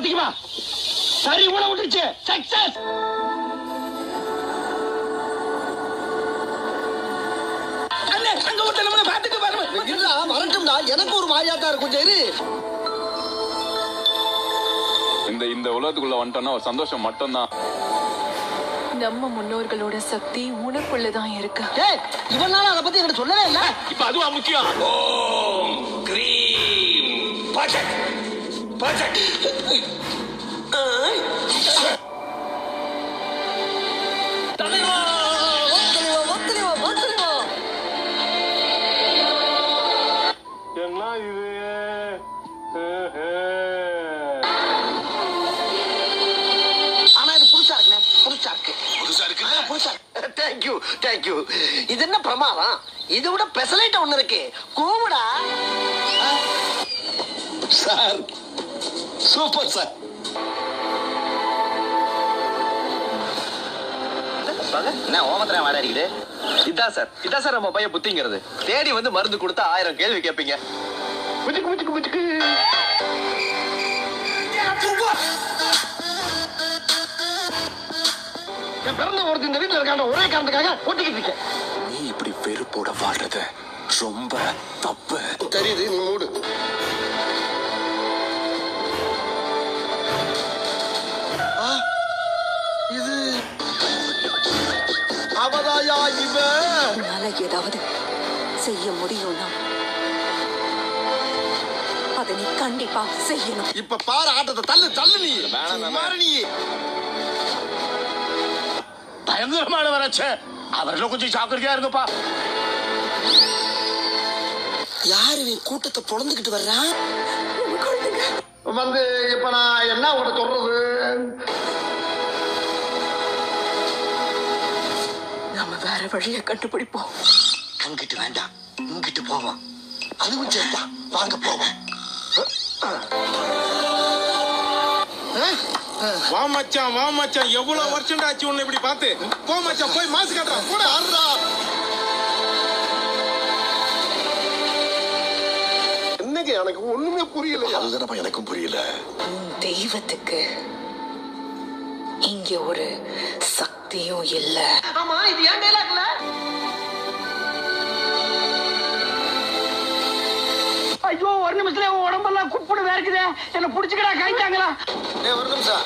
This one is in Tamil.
பாத்தீங்களா? சரி உள்ள விட்டுருச்சு. சக்சஸ். அண்ணே அங்க விட்டு நம்ம பாத்துட்டு பாருங்க. இல்ல வரட்டும்டா, எனக்கு ஒரு மாதிரியாட்டா இருக்கும். சரி இந்த உலகத்துக்குள்ள வந்துட்டோம்னா ஒரு சந்தோஷம் மட்டும்தான். நம்ம முன்னோர்களோட சக்தி உனக்குள்ளதான் இருக்கு. இவனால அதை பத்தி என்கிட்ட சொல்லவே இல்ல. இப்ப அதுவா முக்கியம்? ஓம் கிரீம் பஜக் பஜக். தலைவா என்ன இது? ஆனா இது புதுசா இருக்குண்ணே. புதுசா இருக்கு. Thank you thank you. இது என்ன பிரமாதம்? இதை விட பெசலைட் ஒண்ணு இருக்கு. கூவுடா சார். Super sir. என்ன ஓமத்திரம் வாட இருக்குது? இதான் சார் நம்ம பையன் புத்திங்கிறது. தேடி வந்து மருந்து கொடுத்தா 1000 கேள்வி கேட்பீங்க. முச்சுக்கு முச்சுக்கு முச்சுக்கு. என் பிறந்த ஒருத்தர் இந்த வீட்டுல இருக்காண்ட ஒரே காரணத்துக்காக ஓட்டிக்கிட்டு இருக்கேன். நீ இப்படி வெறுப்போட வாழ்றது ரொம்ப தப்பு. தெரியுது, நீ மூடு. இது அவதாயா இவன். உன்னால ஏதாவது செய்ய முடியும்னா அதை நீ கண்டிப்பா செய்யணும். இப்ப பாரு ஆட்டத்தை. தள்ளு தள்ளு. நீ சும்மாரு. நீ பயங்கரமான வராச்சே. அவர்களும் கொஞ்சம் ஜாக்கிரதையா இருங்கப்பா. யாரு நீ கூட்டத்தை பொழந்துகிட்டு வர்றான்? வந்து இப்ப நான் என்ன உனக்கு சொல்றது? நாம வேற வழிய கண்டுபிடிப்போம். அங்கிட்டு வேண்டாம், இங்கிட்டு போவோம். அதுவும் சேர்த்தா வாங்க போவோம். வா மச்சான் எவ்வளவு வருஷம் ஆச்சு உன்னை இப்படி பார்த்து. போ மச்சான், போய் மாசு காட்டுறான். கூட ஆடுறா. என்னங்க எனக்கு ஒண்ணுமே புரியல. அதுதானப்பா எனக்கும் புரியல. தெய்வத்துக்கு இங்க ஒரு சக்தியும் இல்ல. ஆமா, இது ஏன் டைலாக்ல? ஐயோ, ஒரு நிமிஷத்துல உடம்பெல்லாம் குப்புடு வேர்க்குதே. என்ன புடிச்சுக்கடா, காய்ச்சாங்களா? ஒரு நிமிஷம்.